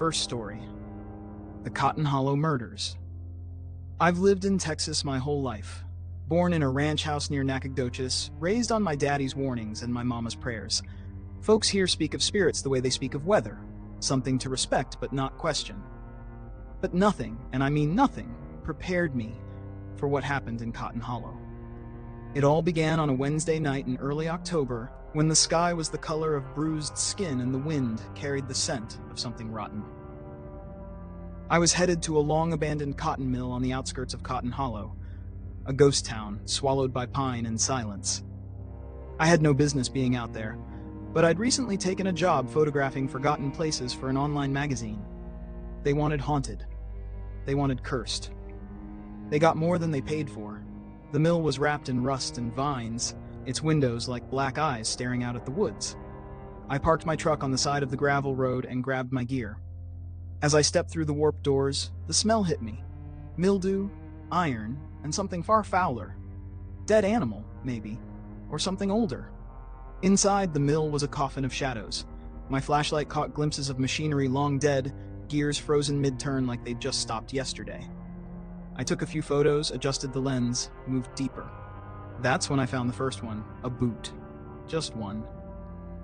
First story: the Cotton Hollow Murders. I've lived in Texas my whole life. Born in a ranch house near Nacogdoches, raised on my daddy's warnings and my mama's prayers. Folks here speak of spirits the way they speak of weather, something to respect but not question. But nothing, and I mean nothing, prepared me for what happened in Cotton Hollow. It all began on a Wednesday night in early October, when the sky was the color of bruised skin and the wind carried the scent of something rotten. I was headed to a long-abandoned cotton mill on the outskirts of Cotton Hollow, a ghost town swallowed by pine and silence. I had no business being out there, but I'd recently taken a job photographing forgotten places for an online magazine. They wanted haunted. They wanted cursed. They got more than they paid for. The mill was wrapped in rust and vines, its windows like black eyes staring out at the woods. I parked my truck on the side of the gravel road and grabbed my gear. As I stepped through the warped doors, the smell hit me. Mildew, iron, and something far fouler. Dead animal, maybe, or something older. Inside the mill was a coffin of shadows. My flashlight caught glimpses of machinery long dead, gears frozen mid-turn like they'd just stopped yesterday. I took a few photos, adjusted the lens, moved deeper. That's when I found the first one, a boot. Just one.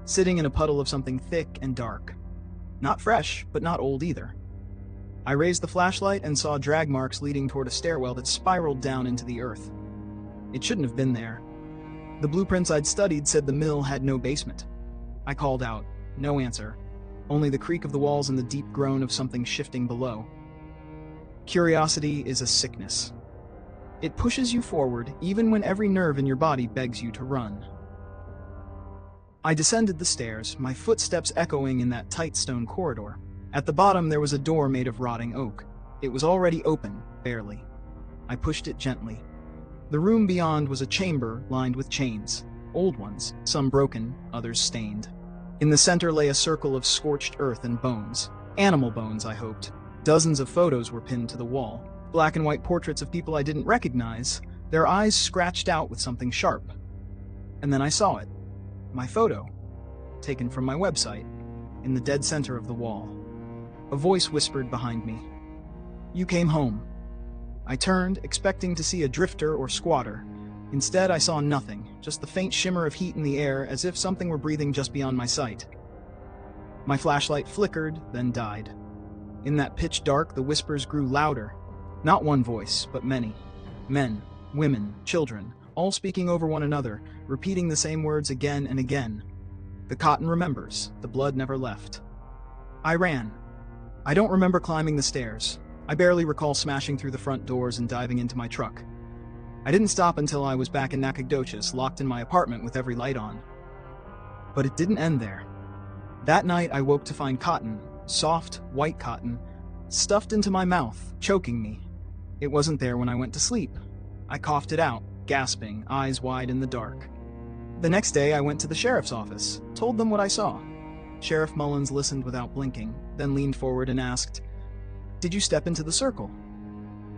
Sitting in a puddle of something thick and dark. Not fresh, but not old either. I raised the flashlight and saw drag marks leading toward a stairwell that spiraled down into the earth. It shouldn't have been there. The blueprints I'd studied said the mill had no basement. I called out. No answer. Only the creak of the walls and the deep groan of something shifting below. Curiosity is a sickness. It pushes you forward even when every nerve in your body begs you to run. I descended the stairs, my footsteps echoing in that tight stone corridor. At the bottom there was a door made of rotting oak. It was already open, barely. I pushed it gently. The room beyond was a chamber lined with chains. Old ones, some broken, others stained. In the center lay a circle of scorched earth and bones. Animal bones, I hoped. Dozens of photos were pinned to the wall. Black and white portraits of people I didn't recognize, their eyes scratched out with something sharp. And then I saw it. My photo, taken from my website, in the dead center of the wall. A voice whispered behind me. You came home. I turned, expecting to see a drifter or squatter. Instead, I saw nothing, just the faint shimmer of heat in the air, as if something were breathing just beyond my sight. My flashlight flickered, then died. In that pitch dark, the whispers grew louder. Not one voice, but many. Men, women, children, all speaking over one another, repeating the same words again and again. The cotton remembers, the blood never left. I ran. I don't remember climbing the stairs. I barely recall smashing through the front doors and diving into my truck. I didn't stop until I was back in Nacogdoches, locked in my apartment with every light on. But it didn't end there. That night I woke to find cotton, soft, white cotton, stuffed into my mouth, choking me. It wasn't there when I went to sleep. I coughed it out, gasping, eyes wide in the dark. The next day I went to the sheriff's office, told them what I saw. Sheriff Mullins listened without blinking, then leaned forward and asked, "Did you step into the circle?"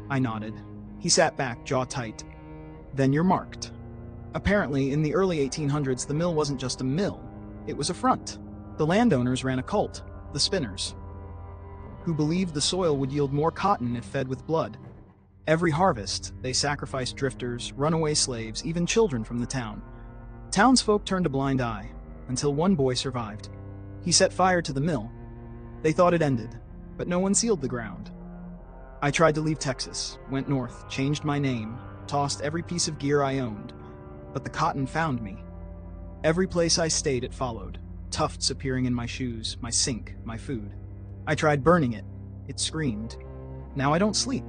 I nodded. He sat back, jaw tight. "Then you're marked." Apparently, in the early 1800s, the mill wasn't just a mill. It was a front. The landowners ran a cult, the Spinners, who believed the soil would yield more cotton if fed with blood. Every harvest, they sacrificed drifters, runaway slaves, even children from the town. Townsfolk turned a blind eye, until one boy survived. He set fire to the mill. They thought it ended, but no one sealed the ground. I tried to leave Texas, went north, changed my name, tossed every piece of gear I owned, but the cotton found me. Every place I stayed, it followed, tufts appearing in my shoes, my sink, my food. I tried burning it. It screamed. Now I don't sleep.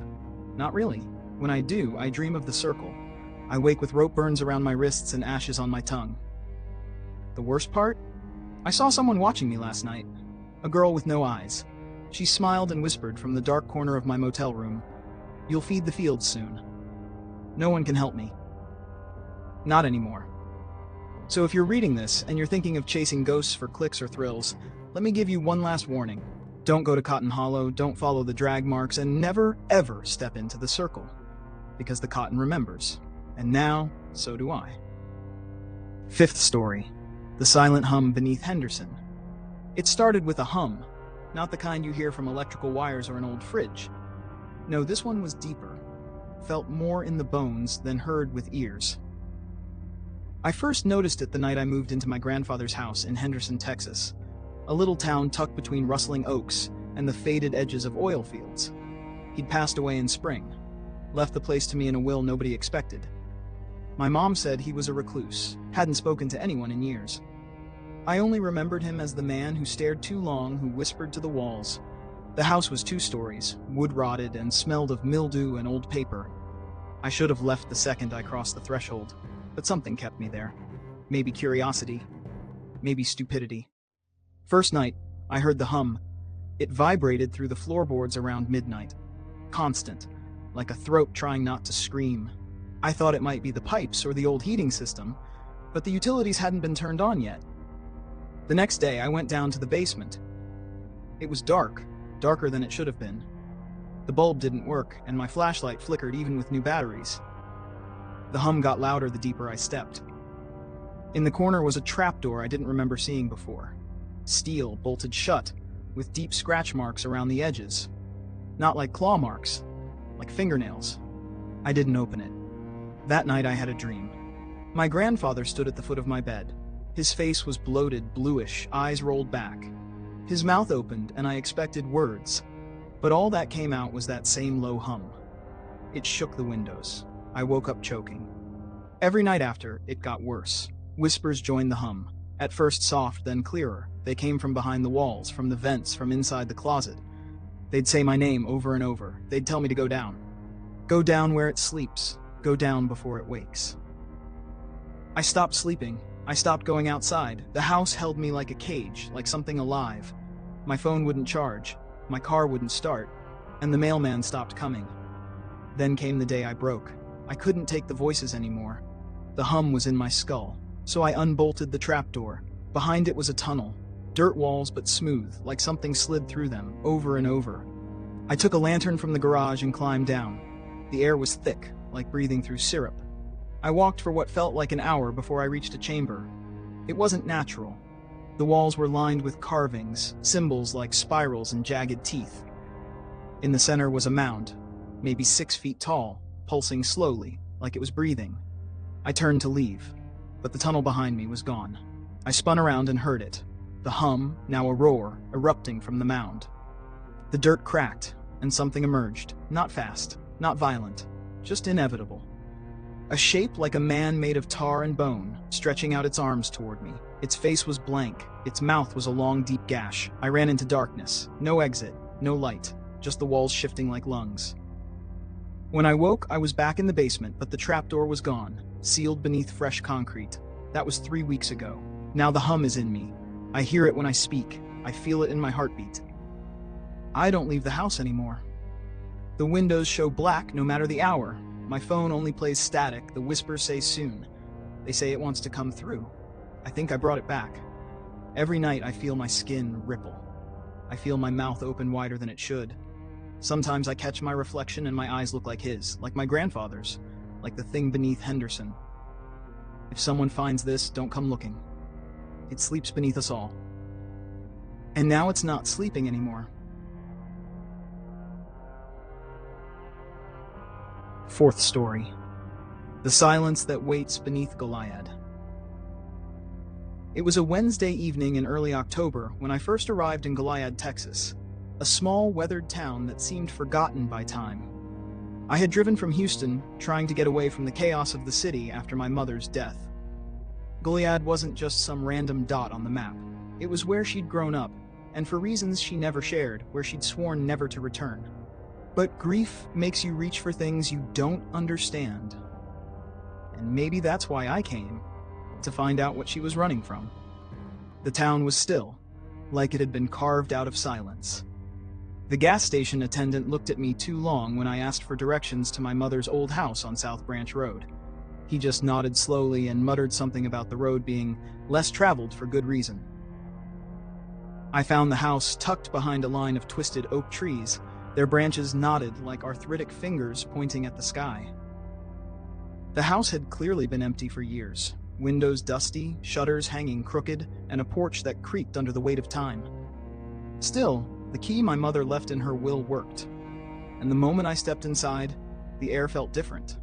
Not really. When I do, I dream of the circle. I wake with rope burns around my wrists and ashes on my tongue. The worst part? I saw someone watching me last night. A girl with no eyes. She smiled and whispered from the dark corner of my motel room, "You'll feed the fields soon." No one can help me. Not anymore. So if you're reading this and you're thinking of chasing ghosts for clicks or thrills, let me give you one last warning. Don't go to Cotton Hollow, don't follow the drag marks, and never, ever step into the circle. Because the cotton remembers. And now, so do I. Fifth story: the silent hum beneath Henderson. It started with a hum. not the kind you hear from electrical wires or an old fridge. No, this one was deeper, felt more in the bones than heard with ears. I first noticed it the night I moved into my grandfather's house in Henderson, Texas, a little town tucked between rustling oaks and the faded edges of oil fields. He'd passed away in spring, left the place to me in a will nobody expected. My mom said he was a recluse, hadn't spoken to anyone in years. I only remembered him as the man who stared too long, who whispered to the walls. The house was 2 stories, wood-rotted, and smelled of mildew and old paper. I should have left the second I crossed the threshold, but something kept me there. Maybe curiosity, maybe stupidity. First night, I heard the hum. It vibrated through the floorboards around midnight. Constant, like a throat trying not to scream. I thought it might be the pipes or the old heating system, but the utilities hadn't been turned on yet. The next day, I went down to the basement. It was dark, darker than it should have been. The bulb didn't work, and my flashlight flickered even with new batteries. The hum got louder the deeper I stepped. In the corner was a trapdoor I didn't remember seeing before. Steel, bolted shut, with deep scratch marks around the edges. Not like claw marks, like fingernails. I didn't open it. That night I had a dream. My grandfather stood at the foot of my bed. His face was bloated, bluish, eyes rolled back. His mouth opened, and I expected words. But all that came out was that same low hum. It shook the windows. I woke up choking. Every night after, it got worse. Whispers joined the hum. At first soft, then clearer. They came from behind the walls, from the vents, from inside the closet. They'd say my name over and over. They'd tell me to go down. Go down where it sleeps. Go down before it wakes. I stopped sleeping. I stopped going outside. The house held me like a cage, like something alive. My phone wouldn't charge. My car wouldn't start. And the mailman stopped coming. Then came the day I broke. I couldn't take the voices anymore. The hum was in my skull. So I unbolted the trapdoor. Behind it was a tunnel. Dirt walls, but smooth, like something slid through them, over and over. I took a lantern from the garage and climbed down. The air was thick, like breathing through syrup. I walked for what felt like an hour before I reached a chamber. It wasn't natural. The walls were lined with carvings, symbols like spirals and jagged teeth. In the center was a mound, maybe 6 feet tall, pulsing slowly, like it was breathing. I turned to leave, but the tunnel behind me was gone. I spun around and heard it. The hum, now a roar, erupting from the mound. The dirt cracked, and something emerged. Not fast, not violent, just inevitable. A shape like a man made of tar and bone, stretching out its arms toward me. Its face was blank. Its mouth was a long, deep gash. I ran into darkness. No exit, no light, just the walls shifting like lungs. When I woke, I was back in the basement, but the trapdoor was gone, sealed beneath fresh concrete. That was 3 weeks ago. Now the hum is in me. I hear it when I speak. I feel it in my heartbeat. I don't leave the house anymore. The windows show black no matter the hour. My phone only plays static. The whispers say soon. They say it wants to come through. I think I brought it back. Every night I feel my skin ripple. I feel my mouth open wider than it should. Sometimes I catch my reflection and my eyes look like his, like my grandfather's, like the thing beneath Henderson. If someone finds this, don't come looking. It sleeps beneath us all. And now it's not sleeping anymore. Fourth story. The silence that waits beneath Gilead. It was a Wednesday evening in early October when I first arrived in Gilead, Texas, a small, weathered town that seemed forgotten by time. I had driven from Houston, trying to get away from the chaos of the city after my mother's death. Gilead wasn't just some random dot on the map. It was where she'd grown up, and for reasons she never shared, where she'd sworn never to return. But grief makes you reach for things you don't understand. And maybe that's why I came, to find out what she was running from. The town was still, like it had been carved out of silence. The gas station attendant looked at me too long when I asked for directions to my mother's old house on South Branch Road. He just nodded slowly and muttered something about the road being less traveled for good reason. I found the house tucked behind a line of twisted oak trees, their branches knotted like arthritic fingers pointing at the sky. The house had clearly been empty for years, windows dusty, shutters hanging crooked, and a porch that creaked under the weight of time. Still, The key my mother left in her will worked, and the moment I stepped inside, the air felt different.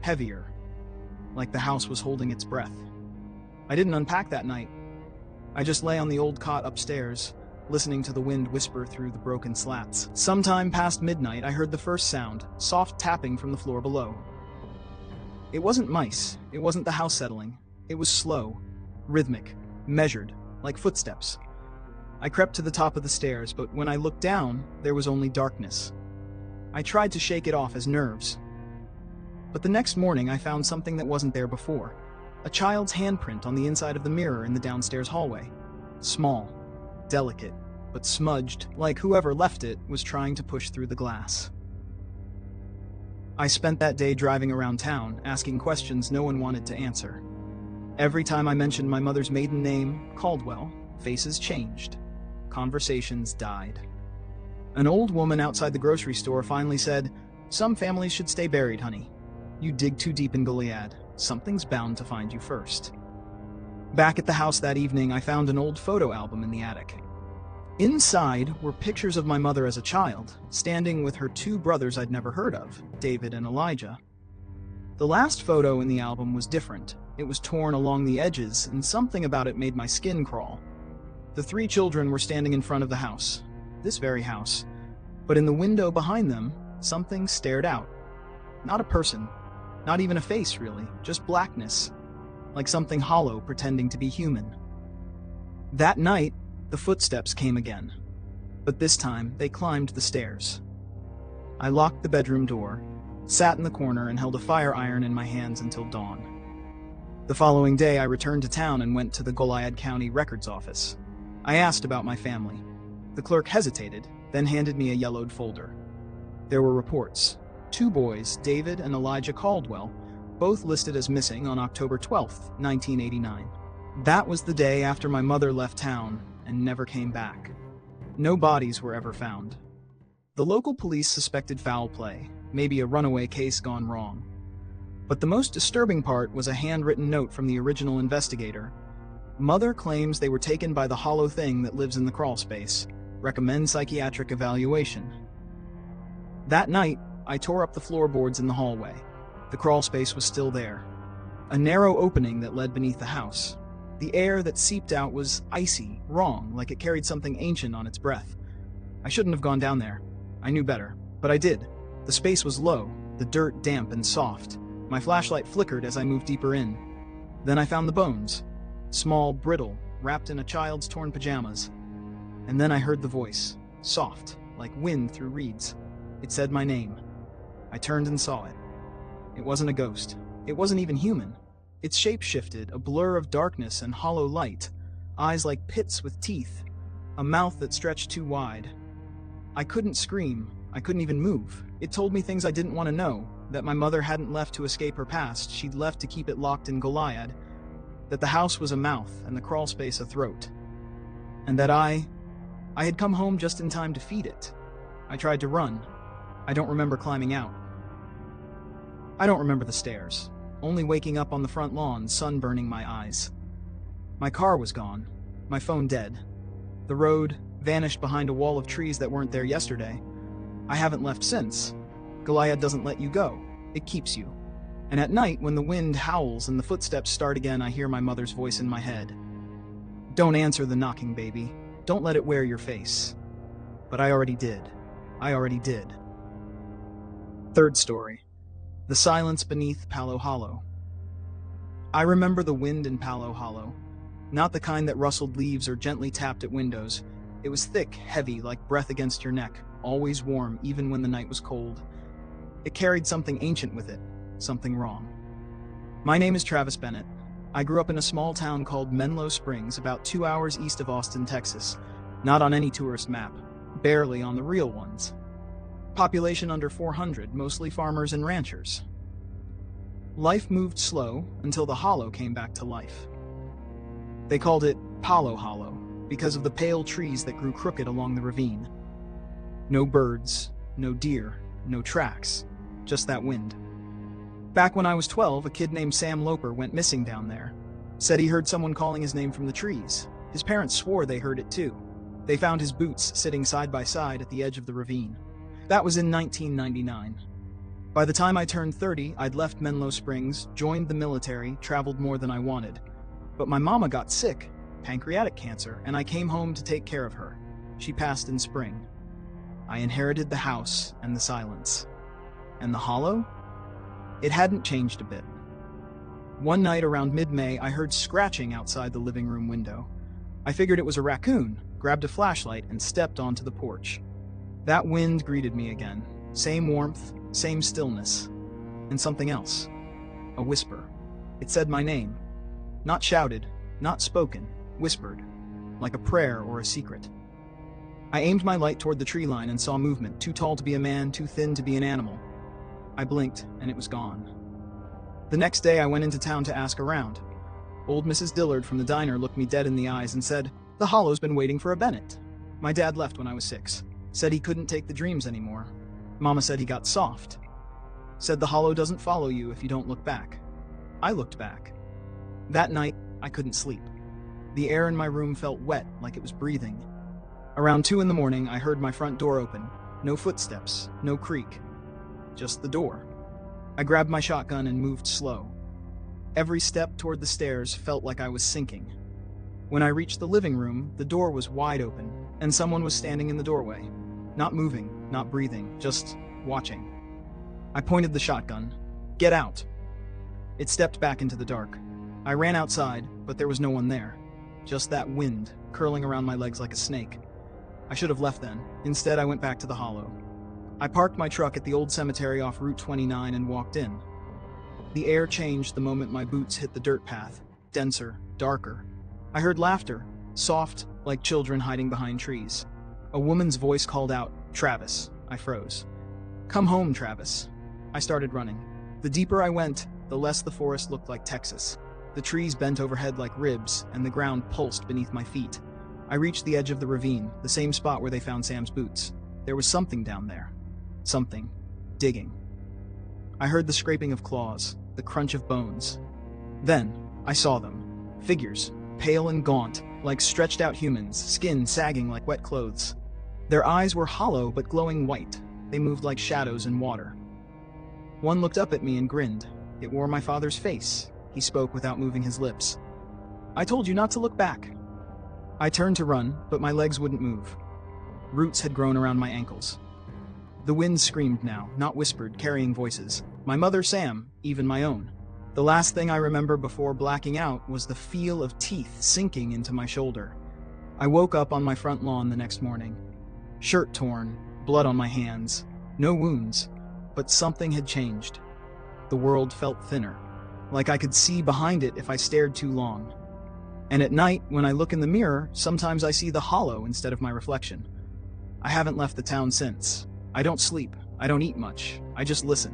Heavier, like the house was holding its breath. I didn't unpack that night. I just lay on the old cot upstairs, listening to the wind whisper through the broken slats. Sometime past midnight, I heard the first sound, soft tapping from the floor below. It wasn't mice, it wasn't the house settling. It was slow, rhythmic, measured, like footsteps. I crept to the top of the stairs, but when I looked down, there was only darkness. I tried to shake it off as nerves. But the next morning, I found something that wasn't there before. A child's handprint on the inside of the mirror in the downstairs hallway. Small, delicate, but smudged, like whoever left it was trying to push through the glass. I spent that day driving around town, asking questions no one wanted to answer. Every time I mentioned my mother's maiden name, Caldwell, faces changed. Conversations died. An old woman outside the grocery store finally said, "Some families should stay buried, honey. You dig too deep in Gilead. Something's bound to find you first." Back at the house that evening, I found an old photo album in the attic. Inside were pictures of my mother as a child, standing with her two brothers I'd never heard of, David and Elijah. The last photo in the album was different. It was torn along the edges, and something about it made my skin crawl. The three children were standing in front of the house, this very house, but in the window behind them, something stared out. Not a person, not even a face really, just blackness, like something hollow pretending to be human. That night, the footsteps came again, but this time they climbed the stairs. I locked the bedroom door, sat in the corner, and held a fire iron in my hands until dawn. The following day, I returned to town and went to the Gilead County Records office. I asked about my family. The clerk hesitated, then handed me a yellowed folder. There were reports. 2 boys, David and Elijah Caldwell, both listed as missing on October 12, 1989. That was the day after my mother left town and never came back. No bodies were ever found. The local police suspected foul play, maybe a runaway case gone wrong. But the most disturbing part was a handwritten note from the original investigator. "Mother claims they were taken by the hollow thing that lives in the crawl space. Recommend psychiatric evaluation." That night, I tore up the floorboards in the hallway. The crawl space was still there. A narrow opening that led beneath the house. The air that seeped out was icy, wrong, like it carried something ancient on its breath. I shouldn't have gone down there. I knew better, but I did. The space was low, the dirt damp and soft. My flashlight flickered as I moved deeper in. Then I found the bones. Small, brittle, wrapped in a child's torn pajamas. And then I heard the voice, soft, like wind through reeds. It said my name. I turned and saw it. It wasn't a ghost. It wasn't even human. Its shape shifted, a blur of darkness and hollow light, eyes like pits with teeth, a mouth that stretched too wide. I couldn't scream. I couldn't even move. It told me things I didn't want to know, that my mother hadn't left to escape her past, she'd left to keep it locked in Gilead, that the house was a mouth and the crawl space a throat, and that I had come home just in time to feed it. I tried to run. I don't remember climbing out. I don't remember the stairs, only waking up on the front lawn, sun burning my eyes. My car was gone, my phone dead. The road vanished behind a wall of trees that weren't there yesterday. I haven't left since. Gilead doesn't let you go. It keeps you. And at night, when the wind howls and the footsteps start again, I hear my mother's voice in my head. "Don't answer the knocking, baby. Don't let it wear your face." But I already did. I already did. Third story. The silence beneath Palo Hollow. I remember the wind in Palo Hollow. Not the kind that rustled leaves or gently tapped at windows. It was thick, heavy, like breath against your neck, always warm, even when the night was cold. It carried something ancient with it, something wrong. My name is Travis Bennett. I grew up in a small town called Menlo Springs, about 2 hours east of Austin, Texas. Not on any tourist map, barely on the real ones. Population under 400, mostly farmers and ranchers. Life moved slow until the hollow came back to life. They called it Palo Hollow because of the pale trees that grew crooked along the ravine. No birds, no deer, no tracks, just that wind. Back when I was 12, a kid named Sam Loper went missing down there. Said he heard someone calling his name from the trees. His parents swore they heard it too. They found his boots sitting side by side at the edge of the ravine. That was in 1999. By the time I turned 30, I'd left Menlo Springs, joined the military, traveled more than I wanted. But my mama got sick, pancreatic cancer, and I came home to take care of her. She passed in spring. I inherited the house and the silence. And the hollow? It hadn't changed a bit. One night around mid-May, I heard scratching outside the living room window. I figured it was a raccoon, grabbed a flashlight, and stepped onto the porch. That wind greeted me again. Same warmth, same stillness. And something else. A whisper. It said my name. Not shouted, not spoken, whispered, like a prayer or a secret. I aimed my light toward the tree line and saw movement, too tall to be a man, too thin to be an animal. I blinked, and it was gone. The next day I went into town to ask around. Old Mrs. Dillard from the diner looked me dead in the eyes and said, "The hollow's been waiting for a Bennett." My dad left when I was 6. Said he couldn't take the dreams anymore. Mama said he got soft. Said the hollow doesn't follow you if you don't look back. I looked back. That night, I couldn't sleep. The air in my room felt wet, like it was breathing. Around 2 in the morning, I heard my front door open. No footsteps, no creak. Just the door. I grabbed my shotgun and moved slow. Every step toward the stairs felt like I was sinking. When I reached the living room, the door was wide open, and someone was standing in the doorway. Not moving, not breathing, just watching. I pointed the shotgun. "Get out!" It stepped back into the dark. I ran outside, but there was no one there. Just that wind, curling around my legs like a snake. I should have left then. Instead, I went back to the hollow. I parked my truck at the old cemetery off Route 29 and walked in. The air changed the moment my boots hit the dirt path. Denser, darker. I heard laughter, soft, like children hiding behind trees. A woman's voice called out, "Travis." I froze. "Come home, Travis." I started running. The deeper I went, the less the forest looked like Texas. The trees bent overhead like ribs, and the ground pulsed beneath my feet. I reached the edge of the ravine, the same spot where they found Sam's boots. There was something down there. Something. Digging. I heard the scraping of claws, the crunch of bones. Then, I saw them. Figures, pale and gaunt, like stretched-out humans, skin sagging like wet clothes. Their eyes were hollow but glowing white. They moved like shadows in water. One looked up at me and grinned. It wore my father's face. He spoke without moving his lips. "I told you not to look back." I turned to run, but my legs wouldn't move. Roots had grown around my ankles. The wind screamed now, not whispered, carrying voices. My mother, Sam, even my own. The last thing I remember before blacking out was the feel of teeth sinking into my shoulder. I woke up on my front lawn the next morning. Shirt torn, blood on my hands. No wounds, but something had changed. The world felt thinner, like I could see behind it if I stared too long. And at night, when I look in the mirror, sometimes I see the hollow instead of my reflection. I haven't left the town since. I don't sleep. I don't eat much. I just listen.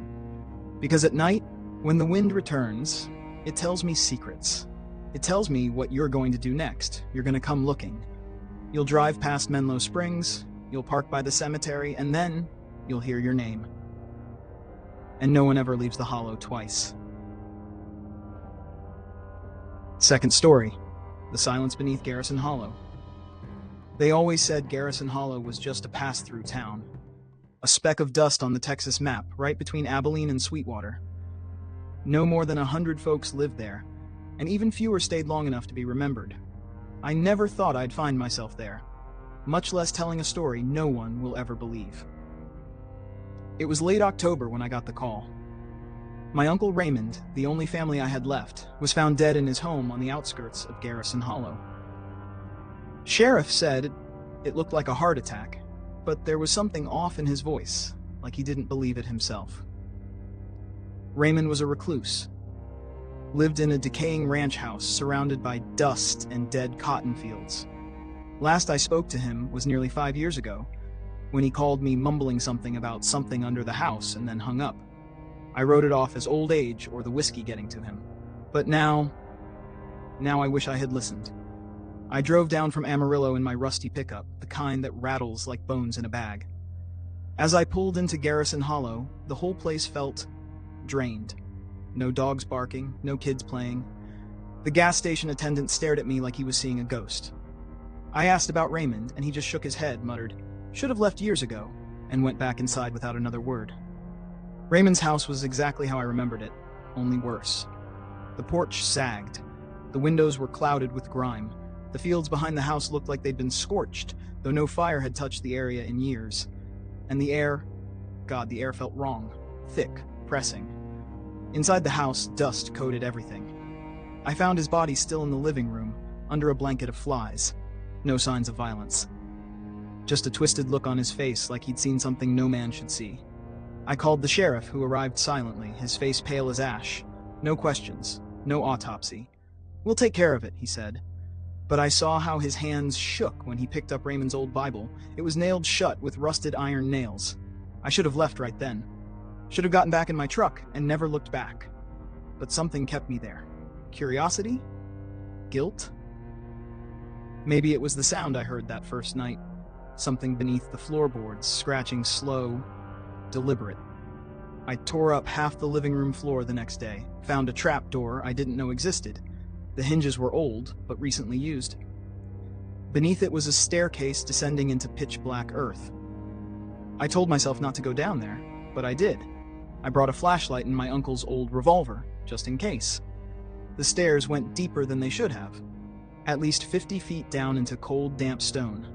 Because at night, when the wind returns, it tells me secrets. It tells me what you're going to do next. You're going to come looking. You'll drive past Menlo Springs, you'll park by the cemetery, and then you'll hear your name. And no one ever leaves the hollow twice. Second story. The silence beneath Garrison Hollow. They always said Garrison Hollow was just a pass-through town. A speck of dust on the Texas map, right between Abilene and Sweetwater. No more than 100 folks lived there, and even fewer stayed long enough to be remembered. I never thought I'd find myself there, much less telling a story no one will ever believe. It was late October when I got the call. My Uncle Raymond, the only family I had left, was found dead in his home on the outskirts of Garrison Hollow. Sheriff said it looked like a heart attack, but there was something off in his voice, like he didn't believe it himself. Raymond was a recluse. Lived in a decaying ranch house surrounded by dust and dead cotton fields. Last I spoke to him was nearly 5 years ago, when he called me mumbling something about something under the house and then hung up. I wrote it off as old age or the whiskey getting to him. But now I wish I had listened. I drove down from Amarillo in my rusty pickup, the kind that rattles like bones in a bag. As I pulled into Garrison Hollow, the whole place felt drained. No dogs barking, no kids playing. The gas station attendant stared at me like he was seeing a ghost. I asked about Raymond, and he just shook his head, muttered, "Should have left years ago," and went back inside without another word. Raymond's house was exactly how I remembered it, only worse. The porch sagged. The windows were clouded with grime. The fields behind the house looked like they'd been scorched, though no fire had touched the area in years. And the air, God, the air felt wrong, thick, pressing. Inside the house, dust coated everything. I found his body still in the living room, under a blanket of flies. No signs of violence. Just a twisted look on his face, like he'd seen something no man should see. I called the sheriff, who arrived silently, his face pale as ash. No questions, no autopsy. "We'll take care of it," he said. But I saw how his hands shook when he picked up Raymond's old Bible. It was nailed shut with rusted iron nails. I should have left right then. Should have gotten back in my truck and never looked back. But something kept me there. Curiosity? Guilt? Maybe it was the sound I heard that first night. Something beneath the floorboards, scratching slow, deliberate. I tore up half the living room floor the next day, found a trap door I didn't know existed. The hinges were old, but recently used. Beneath it was a staircase descending into pitch-black earth. I told myself not to go down there, but I did. I brought a flashlight and my uncle's old revolver, just in case. The stairs went deeper than they should have, at least 50 feet down into cold, damp stone.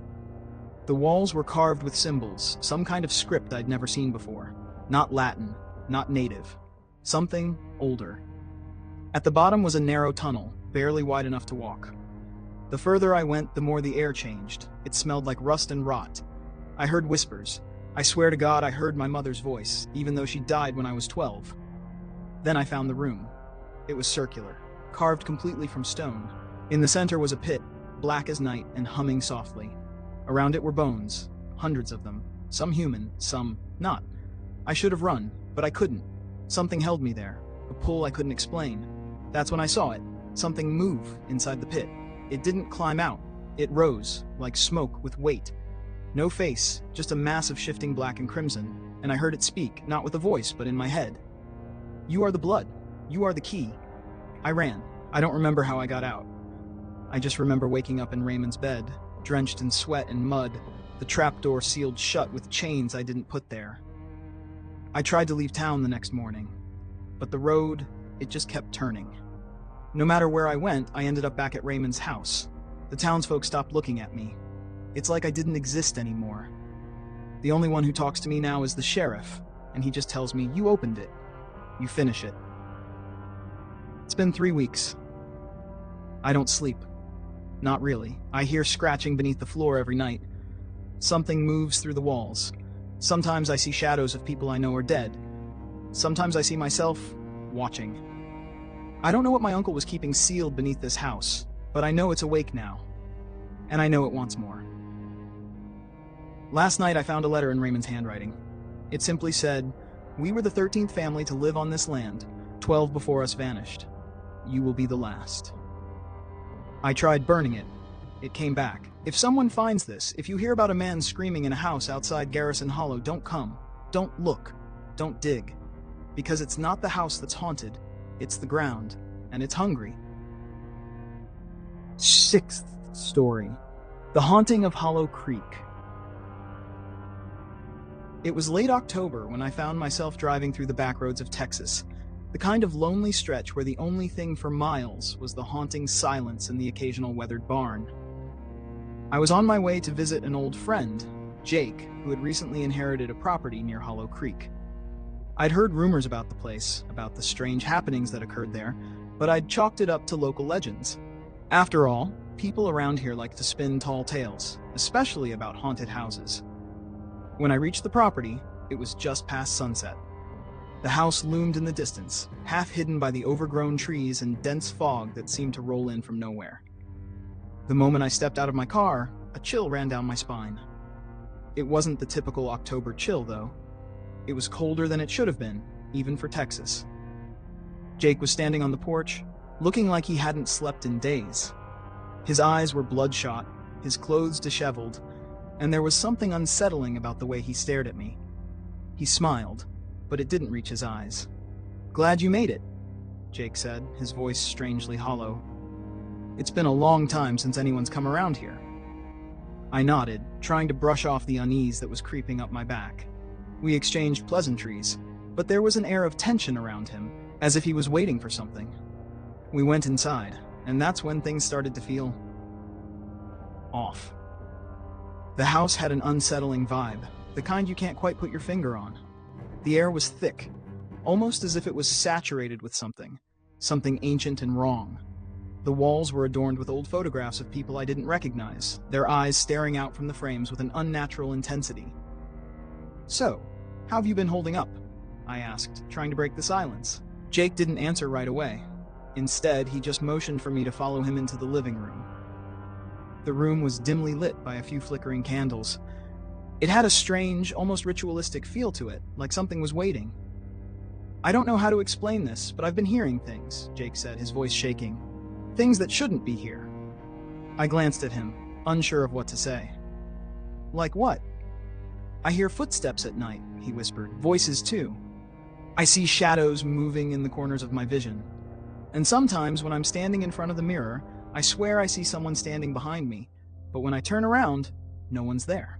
The walls were carved with symbols, some kind of script I'd never seen before. Not Latin, not native. Something older. At the bottom was a narrow tunnel, barely wide enough to walk. The further I went, the more the air changed. It smelled like rust and rot. I heard whispers. I swear to God I heard my mother's voice, even though she died when I was 12. Then I found the room. It was circular, carved completely from stone. In the center was a pit, black as night and humming softly. Around it were bones, hundreds of them, some human, some not. I should have run, but I couldn't. Something held me there, a pull I couldn't explain. That's when I saw it, something move inside the pit. It didn't climb out. It rose, like smoke with weight. No face, just a mass of shifting black and crimson, and I heard it speak, not with a voice, but in my head. "You are the blood. You are the key." I ran. I don't remember how I got out. I just remember waking up in Raymond's bed, drenched in sweat and mud, the trapdoor sealed shut with chains I didn't put there. I tried to leave town the next morning, but the road, it just kept turning. No matter where I went, I ended up back at Raymond's house. The townsfolk stopped looking at me. It's like I didn't exist anymore. The only one who talks to me now is the sheriff, and he just tells me, "You opened it. You finish it." It's been 3 weeks. I don't sleep. Not really. I hear scratching beneath the floor every night. Something moves through the walls. Sometimes I see shadows of people I know are dead. Sometimes I see myself watching. I don't know what my uncle was keeping sealed beneath this house, but I know it's awake now. And I know it wants more. Last night I found a letter in Raymond's handwriting. It simply said, "We were the 13th family to live on this land. 12 before us vanished. You will be the last." I tried burning it. It came back. If someone finds this, if you hear about a man screaming in a house outside Garrison Hollow, don't come. Don't look. Don't dig. Because it's not the house that's haunted. It's the ground. And it's hungry. 6th story. The Haunting of Hollow Creek. It was late October when I found myself driving through the back roads of Texas, the kind of lonely stretch where the only thing for miles was the haunting silence and the occasional weathered barn. I was on my way to visit an old friend, Jake, who had recently inherited a property near Hollow Creek. I'd heard rumors about the place, about the strange happenings that occurred there, but I'd chalked it up to local legends. After all, people around here like to spin tall tales, especially about haunted houses. When I reached the property, it was just past sunset. The house loomed in the distance, half hidden by the overgrown trees and dense fog that seemed to roll in from nowhere. The moment I stepped out of my car, a chill ran down my spine. It wasn't the typical October chill, though. It was colder than it should have been, even for Texas. Jake was standing on the porch, looking like he hadn't slept in days. His eyes were bloodshot, his clothes disheveled, and there was something unsettling about the way he stared at me. He smiled, but it didn't reach his eyes. "Glad you made it," Jake said, his voice strangely hollow. "It's been a long time since anyone's come around here." I nodded, trying to brush off the unease that was creeping up my back. We exchanged pleasantries, but there was an air of tension around him, as if he was waiting for something. We went inside, and that's when things started to feel off. The house had an unsettling vibe, the kind you can't quite put your finger on. The air was thick, almost as if it was saturated with something ancient and wrong. The walls were adorned with old photographs of people I didn't recognize, their eyes staring out from the frames with an unnatural intensity. "So, how have you been holding up?" I asked, trying to break the silence. Jake didn't answer right away. Instead, he just motioned for me to follow him into the living room. The room was dimly lit by a few flickering candles. It had a strange, almost ritualistic feel to it, like something was waiting. "I don't know how to explain this, but I've been hearing things," Jake said, his voice shaking. "Things that shouldn't be here." I glanced at him, unsure of what to say. "Like what?" "I hear footsteps at night," he whispered, "voices too. I see shadows moving in the corners of my vision. And sometimes when I'm standing in front of the mirror, I swear I see someone standing behind me, but when I turn around, no one's there."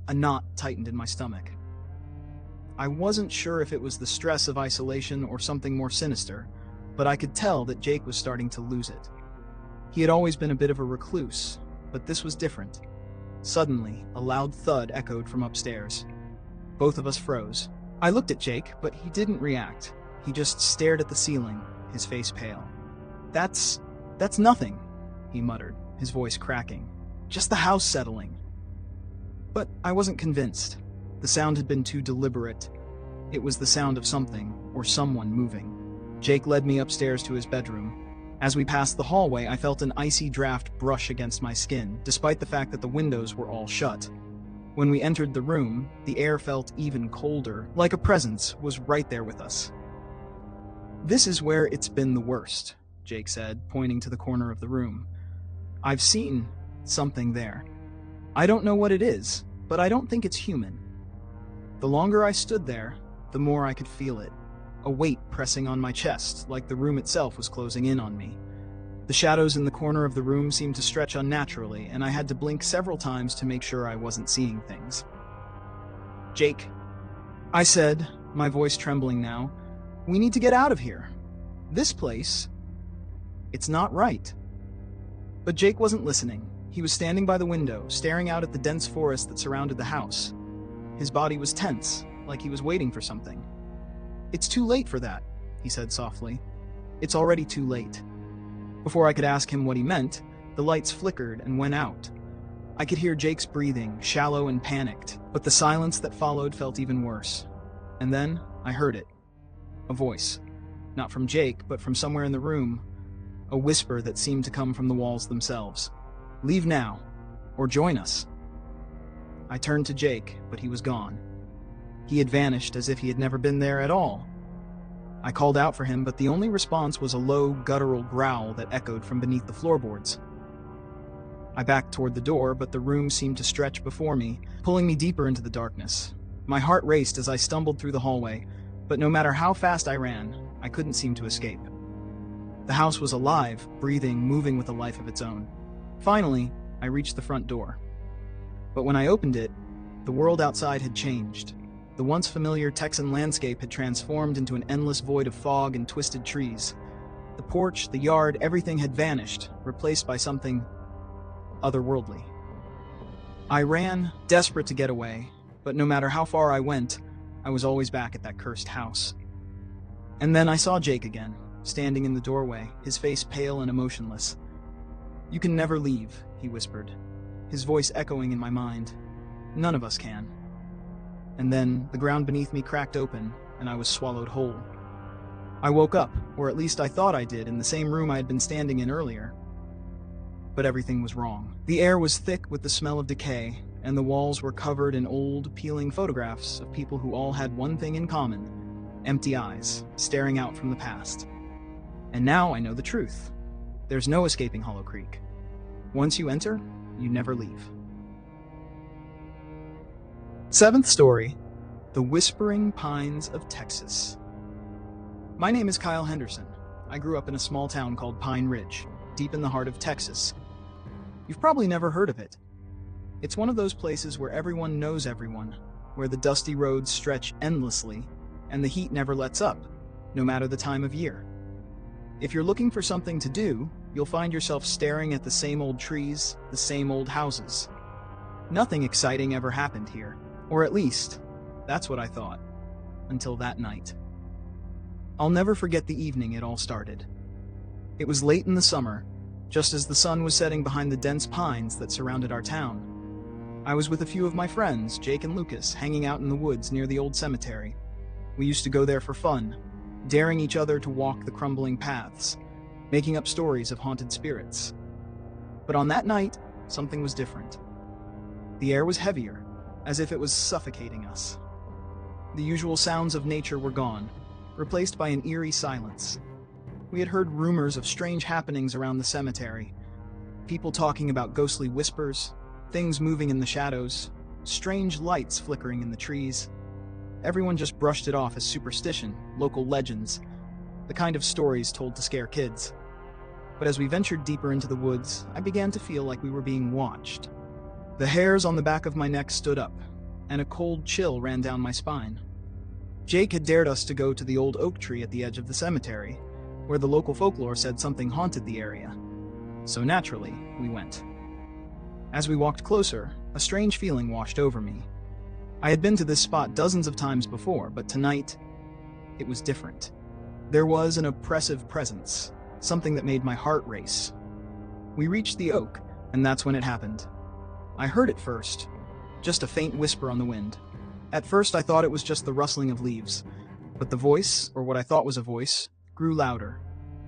A knot tightened in my stomach. I wasn't sure if it was the stress of isolation or something more sinister, but I could tell that Jake was starting to lose it. He had always been a bit of a recluse, but this was different. Suddenly, a loud thud echoed from upstairs. Both of us froze. I looked at Jake, but he didn't react. He just stared at the ceiling, his face pale. That's nothing," he muttered, his voice cracking. "Just the house settling." But I wasn't convinced. The sound had been too deliberate. It was the sound of something, or someone moving. Jake led me upstairs to his bedroom. As we passed the hallway, I felt an icy draft brush against my skin, despite the fact that the windows were all shut. When we entered the room, the air felt even colder, like a presence was right there with us. "This is where it's been the worst," Jake said, pointing to the corner of the room. "I've seen something there. I don't know what it is, but I don't think it's human." The longer I stood there, the more I could feel it, a weight pressing on my chest, like the room itself was closing in on me. The shadows in the corner of the room seemed to stretch unnaturally, and I had to blink several times to make sure I wasn't seeing things. "Jake," I said, my voice trembling now, "we need to get out of here. This place, it's not right." But Jake wasn't listening. He was standing by the window, staring out at the dense forest that surrounded the house. His body was tense, like he was waiting for something. "It's too late for that," he said softly. "It's already too late." Before I could ask him what he meant, the lights flickered and went out. I could hear Jake's breathing, shallow and panicked, but the silence that followed felt even worse. And then I heard it. A voice. Not from Jake, but from somewhere in the room. A whisper that seemed to come from the walls themselves. "Leave now, or join us." I turned to Jake, but he was gone. He had vanished as if he had never been there at all. I called out for him, but the only response was a low, guttural growl that echoed from beneath the floorboards. I backed toward the door, but the room seemed to stretch before me, pulling me deeper into the darkness. My heart raced as I stumbled through the hallway, but no matter how fast I ran, I couldn't seem to escape. The house was alive, breathing, moving with a life of its own. Finally, I reached the front door. But when I opened it, the world outside had changed. The once familiar Texan landscape had transformed into an endless void of fog and twisted trees. The porch, the yard, everything had vanished, replaced by something otherworldly. I ran, desperate to get away, but no matter how far I went, I was always back at that cursed house. And then I saw Jake again, standing in the doorway, his face pale and emotionless. "You can never leave," he whispered, his voice echoing in my mind. "None of us can." And then the ground beneath me cracked open, and I was swallowed whole. I woke up, or at least I thought I did, in the same room I had been standing in earlier. But everything was wrong. The air was thick with the smell of decay, and the walls were covered in old, peeling photographs of people who all had one thing in common: empty eyes, staring out from the past. And now I know the truth. There's no escaping Hollow Creek. Once you enter, you never leave. Seventh story, The Whispering Pines of Texas. My name is Kyle Henderson. I grew up in a small town called Pine Ridge, deep in the heart of Texas. You've probably never heard of it. It's one of those places where everyone knows everyone, where the dusty roads stretch endlessly, and the heat never lets up, no matter the time of year. If you're looking for something to do, you'll find yourself staring at the same old trees, the same old houses. Nothing exciting ever happened here, or at least, that's what I thought, until that night. I'll never forget the evening it all started. It was late in the summer, just as the sun was setting behind the dense pines that surrounded our town. I was with a few of my friends, Jake and Lucas, hanging out in the woods near the old cemetery. We used to go there for fun, daring each other to walk the crumbling paths, making up stories of haunted spirits. But on that night, something was different. The air was heavier, as if it was suffocating us. The usual sounds of nature were gone, replaced by an eerie silence. We had heard rumors of strange happenings around the cemetery, people talking about ghostly whispers, things moving in the shadows, strange lights flickering in the trees. Everyone just brushed it off as superstition, local legends, the kind of stories told to scare kids. But as we ventured deeper into the woods, I began to feel like we were being watched. The hairs on the back of my neck stood up, and a cold chill ran down my spine. Jake had dared us to go to the old oak tree at the edge of the cemetery, where the local folklore said something haunted the area. So naturally, we went. As we walked closer, a strange feeling washed over me. I had been to this spot dozens of times before, but tonight, it was different. There was an oppressive presence, something that made my heart race. We reached the oak, and that's when it happened. I heard it first, just a faint whisper on the wind. At first I thought it was just the rustling of leaves, but the voice, or what I thought was a voice, grew louder.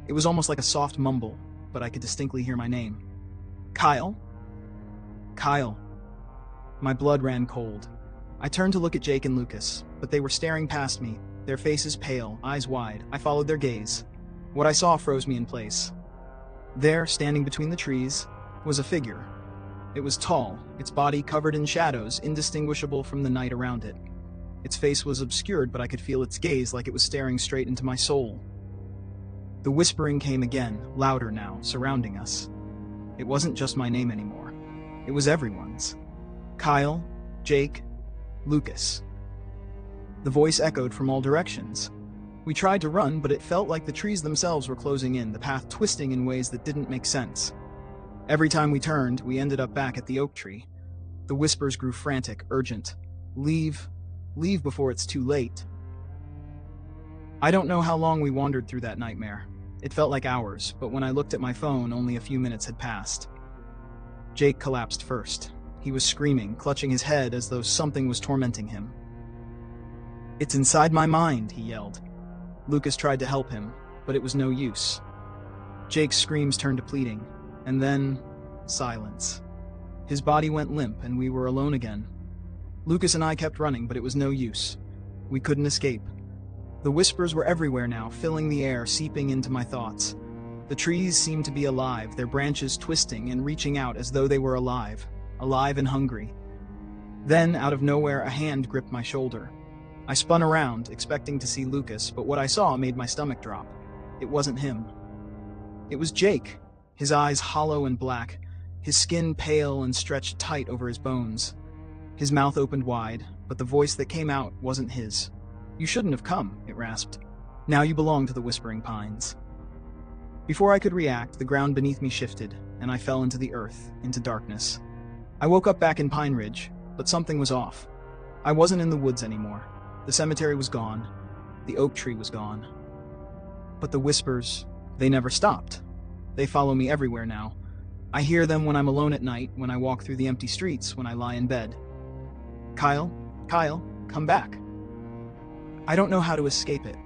It was almost like a soft mumble, but I could distinctly hear my name. Kyle? Kyle. My blood ran cold. I turned to look at Jake and Lucas, but they were staring past me, their faces pale, eyes wide. I followed their gaze. What I saw froze me in place. There, standing between the trees, was a figure. It was tall, its body covered in shadows, indistinguishable from the night around it. Its face was obscured, but I could feel its gaze like it was staring straight into my soul. The whispering came again, louder now, surrounding us. It wasn't just my name anymore. It was everyone's. Kyle, Jake, Lucas. The voice echoed from all directions. We tried to run, but it felt like the trees themselves were closing in, the path twisting in ways that didn't make sense. Every time we turned, we ended up back at the oak tree. The whispers grew frantic, urgent. Leave. Leave before it's too late. I don't know how long we wandered through that nightmare. It felt like hours, but when I looked at my phone, only a few minutes had passed. Jake collapsed first. He was screaming, clutching his head as though something was tormenting him. "It's inside my mind," he yelled. Lucas tried to help him, but it was no use. Jake's screams turned to pleading, and then silence. His body went limp, and we were alone again. Lucas and I kept running, but it was no use. We couldn't escape. The whispers were everywhere now, filling the air, seeping into my thoughts. The trees seemed to be alive, their branches twisting and reaching out as though they were alive and hungry. Then, out of nowhere, a hand gripped my shoulder. I spun around, expecting to see Lucas, but what I saw made my stomach drop. It wasn't him. It was Jake, his eyes hollow and black, his skin pale and stretched tight over his bones. His mouth opened wide, but the voice that came out wasn't his. "You shouldn't have come," it rasped. "Now you belong to the Whispering Pines." Before I could react, the ground beneath me shifted, and I fell into the earth, into darkness. I woke up back in Pine Ridge, but something was off. I wasn't in the woods anymore. The cemetery was gone. The oak tree was gone. But the whispers, they never stopped. They follow me everywhere now. I hear them when I'm alone at night, when I walk through the empty streets, when I lie in bed. Kyle, come back. I don't know how to escape it.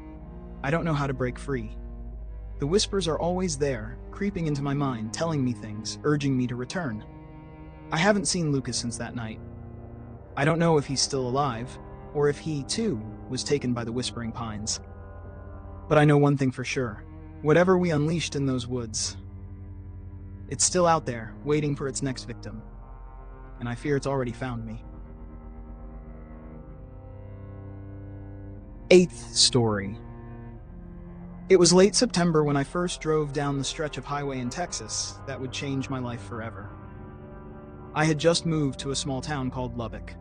I don't know how to break free. The whispers are always there, creeping into my mind, telling me things, urging me to return. I haven't seen Lucas since that night. I don't know if he's still alive, or if he, too, was taken by the Whispering Pines. But I know one thing for sure. Whatever we unleashed in those woods, it's still out there, waiting for its next victim. And I fear it's already found me. 8th story. It was late September when I first drove down the stretch of highway in Texas that would change my life forever. I had just moved to a small town called Lubbock.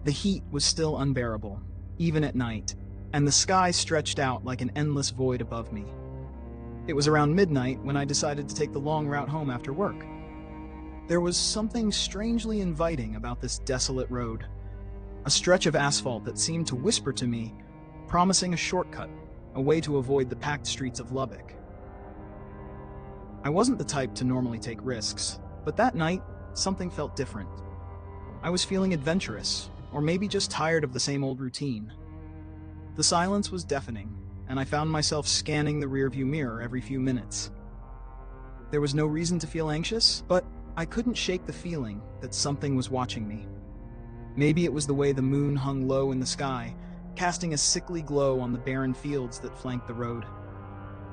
The heat was still unbearable, even at night, and the sky stretched out like an endless void above me. It was around midnight when I decided to take the long route home after work. There was something strangely inviting about this desolate road, a stretch of asphalt that seemed to whisper to me, promising a shortcut, a way to avoid the packed streets of Lubbock. I wasn't the type to normally take risks, but that night, something felt different. I was feeling adventurous, or maybe just tired of the same old routine. The silence was deafening, and I found myself scanning the rearview mirror every few minutes. There was no reason to feel anxious, but I couldn't shake the feeling that something was watching me. Maybe it was the way the moon hung low in the sky, casting a sickly glow on the barren fields that flanked the road.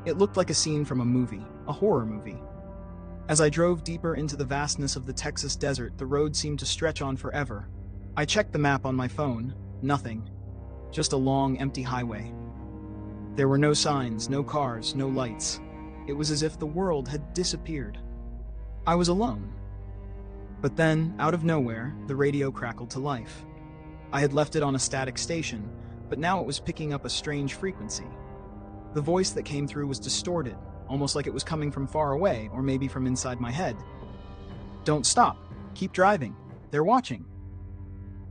It looked like a scene from a movie, a horror movie. As I drove deeper into the vastness of the Texas desert, the road seemed to stretch on forever. I checked the map on my phone. Nothing. Just a long, empty highway. There were no signs, no cars, no lights. It was as if the world had disappeared. I was alone. But then, out of nowhere, the radio crackled to life. I had left it on a static station, but now it was picking up a strange frequency. The voice that came through was distorted, almost like it was coming from far away, or maybe from inside my head. "Don't stop. Keep driving. They're watching."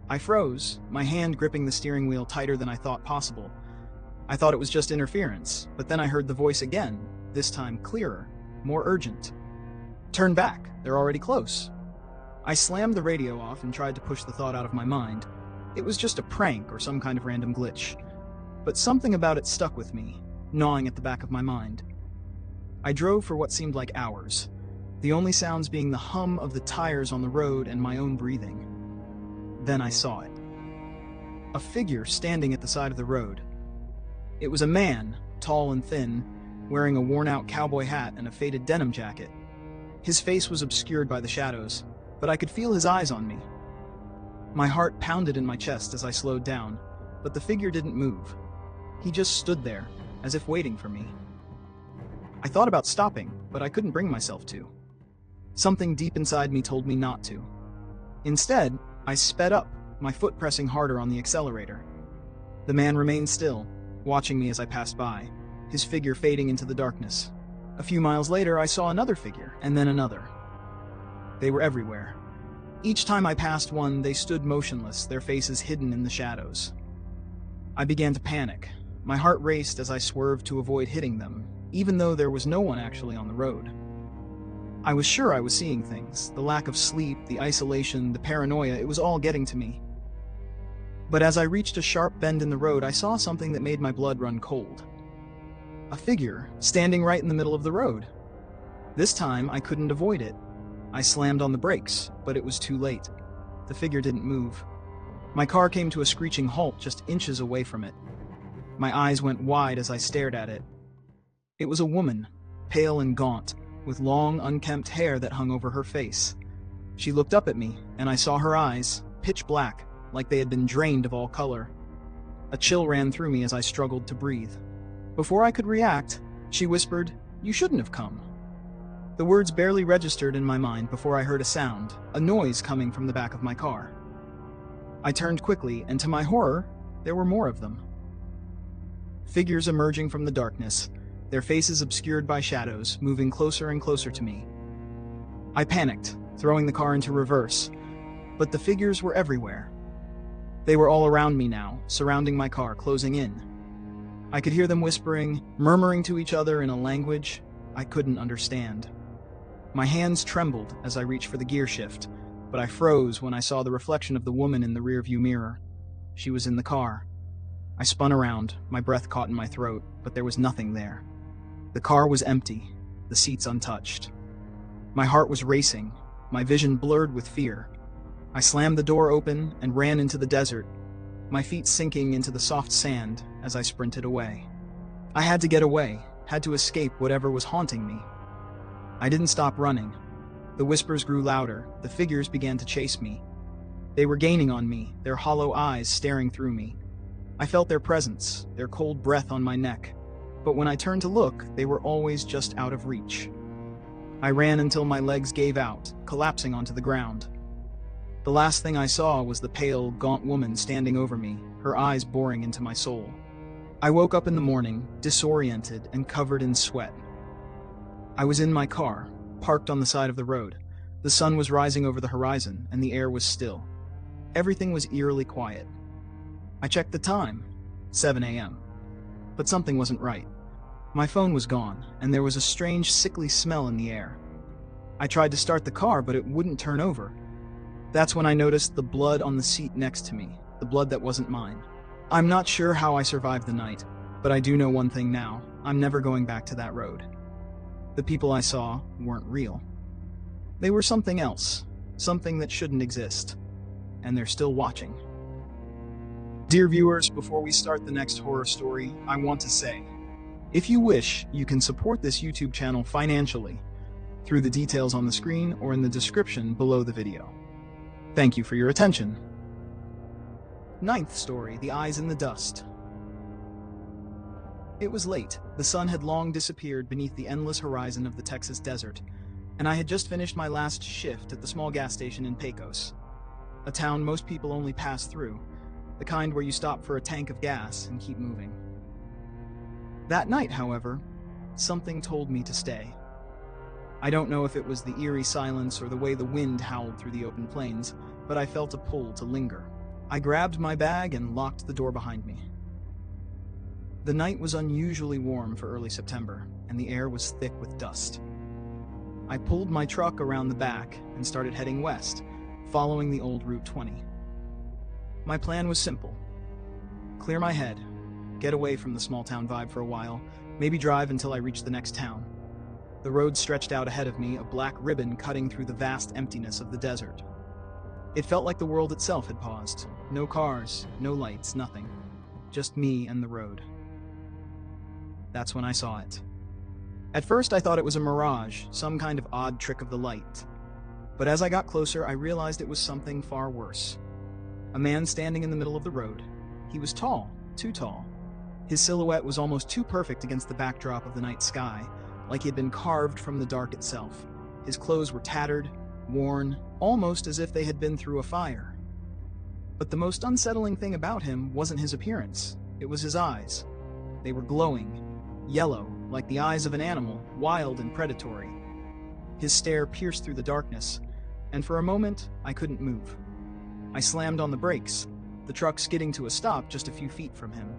I froze, my hand gripping the steering wheel tighter than I thought possible. I thought it was just interference, but then I heard the voice again, this time clearer, more urgent. "Turn back. They're already close." I slammed the radio off and tried to push the thought out of my mind. It was just a prank or some kind of random glitch. But something about it stuck with me, gnawing at the back of my mind. I drove for what seemed like hours, the only sounds being the hum of the tires on the road and my own breathing. Then I saw it. A figure standing at the side of the road. It was a man, tall and thin, wearing a worn-out cowboy hat and a faded denim jacket. His face was obscured by the shadows, but I could feel his eyes on me. My heart pounded in my chest as I slowed down, but the figure didn't move. He just stood there, as if waiting for me. I thought about stopping, but I couldn't bring myself to. Something deep inside me told me not to. Instead, I sped up, my foot pressing harder on the accelerator. The man remained still, watching me as I passed by, his figure fading into the darkness. A few miles later, I saw another figure, and then another. They were everywhere. Each time I passed one, they stood motionless, their faces hidden in the shadows. I began to panic. My heart raced as I swerved to avoid hitting them, even though there was no one actually on the road. I was sure I was seeing things. The lack of sleep, the isolation, the paranoia, it was all getting to me. But as I reached a sharp bend in the road, I saw something that made my blood run cold. A figure, standing right in the middle of the road. This time, I couldn't avoid it. I slammed on the brakes, but it was too late. The figure didn't move. My car came to a screeching halt just inches away from it. My eyes went wide as I stared at it. It was a woman, pale and gaunt, with long, unkempt hair that hung over her face. She looked up at me, and I saw her eyes, pitch black, like they had been drained of all color. A chill ran through me as I struggled to breathe. Before I could react, she whispered, "You shouldn't have come." The words barely registered in my mind before I heard a sound, a noise coming from the back of my car. I turned quickly, and to my horror, there were more of them. Figures emerging from the darkness, their faces obscured by shadows, moving closer and closer to me. I panicked, throwing the car into reverse, but the figures were everywhere. They were all around me now, surrounding my car, closing in. I could hear them whispering, murmuring to each other in a language I couldn't understand. My hands trembled as I reached for the gear shift, but I froze when I saw the reflection of the woman in the rearview mirror. She was in the car. I spun around, my breath caught in my throat, but there was nothing there. The car was empty, the seats untouched. My heart was racing, my vision blurred with fear. I slammed the door open and ran into the desert, my feet sinking into the soft sand as I sprinted away. I had to get away, had to escape whatever was haunting me. I didn't stop running. The whispers grew louder, the figures began to chase me. They were gaining on me, their hollow eyes staring through me. I felt their presence, their cold breath on my neck, but when I turned to look, they were always just out of reach. I ran until my legs gave out, collapsing onto the ground. The last thing I saw was the pale, gaunt woman standing over me, her eyes boring into my soul. I woke up in the morning, disoriented and covered in sweat. I was in my car, parked on the side of the road. The sun was rising over the horizon, and the air was still. Everything was eerily quiet. I checked the time, 7 a.m. But something wasn't right. My phone was gone, and there was a strange, sickly smell in the air. I tried to start the car, but it wouldn't turn over. That's when I noticed the blood on the seat next to me, the blood that wasn't mine. I'm not sure how I survived the night, but I do know one thing now: I'm never going back to that road. The people I saw weren't real. They were something else, something that shouldn't exist. And they're still watching. Dear viewers, before we start the next horror story, I want to say, if you wish, you can support this YouTube channel financially through the details on the screen or in the description below the video. Thank you for your attention. Ninth story, The Eyes in the Dust. It was late. The sun had long disappeared beneath the endless horizon of the Texas desert, and I had just finished my last shift at the small gas station in Pecos, a town most people only pass through, the kind where you stop for a tank of gas and keep moving. That night, however, something told me to stay. I don't know if it was the eerie silence or the way the wind howled through the open plains, but I felt a pull to linger. I grabbed my bag and locked the door behind me. The night was unusually warm for early September, and the air was thick with dust. I pulled my truck around the back and started heading west, following the old Route 20. My plan was simple: clear my head, get away from the small town vibe for a while, maybe drive until I reached the next town. The road stretched out ahead of me, a black ribbon cutting through the vast emptiness of the desert. It felt like the world itself had paused. No cars, no lights, nothing. Just me and the road. That's when I saw it. At first I thought it was a mirage, some kind of odd trick of the light. But as I got closer, I realized it was something far worse. A man standing in the middle of the road. He was tall, too tall. His silhouette was almost too perfect against the backdrop of the night sky, like he had been carved from the dark itself. His clothes were tattered, worn, almost as if they had been through a fire. But the most unsettling thing about him wasn't his appearance. It was his eyes. They were glowing, yellow, like the eyes of an animal, wild and predatory. His stare pierced through the darkness, and for a moment, I couldn't move. I slammed on the brakes, the truck skidding to a stop just a few feet from him.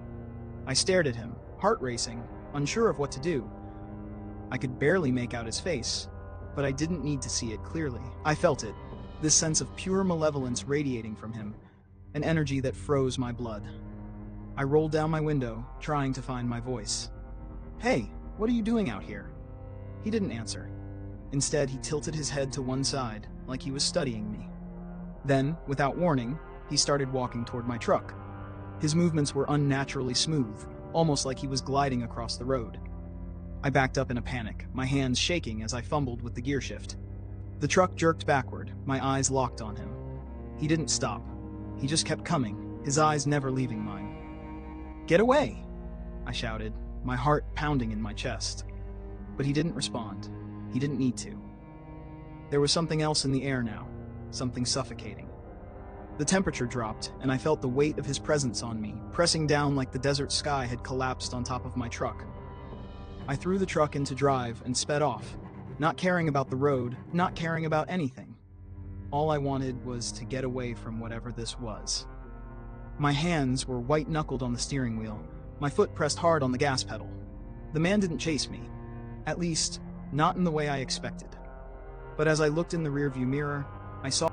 I stared at him, heart racing, unsure of what to do. I could barely make out his face, but I didn't need to see it clearly. I felt it, this sense of pure malevolence radiating from him, an energy that froze my blood. I rolled down my window, trying to find my voice. "Hey, what are you doing out here?" He didn't answer. Instead, he tilted his head to one side, like he was studying me. Then, without warning, he started walking toward my truck. His movements were unnaturally smooth, almost like he was gliding across the road. I backed up in a panic, my hands shaking as I fumbled with the gear shift. The truck jerked backward, my eyes locked on him. He didn't stop. He just kept coming, his eyes never leaving mine. "Get away!" I shouted, my heart pounding in my chest. But he didn't respond. He didn't need to. There was something else in the air now, something suffocating. The temperature dropped, and I felt the weight of his presence on me, pressing down like the desert sky had collapsed on top of my truck. I threw the truck into drive and sped off, not caring about the road, not caring about anything. All I wanted was to get away from whatever this was. My hands were white-knuckled on the steering wheel, my foot pressed hard on the gas pedal. The man didn't chase me, at least, not in the way I expected. But as I looked in the rearview mirror, I saw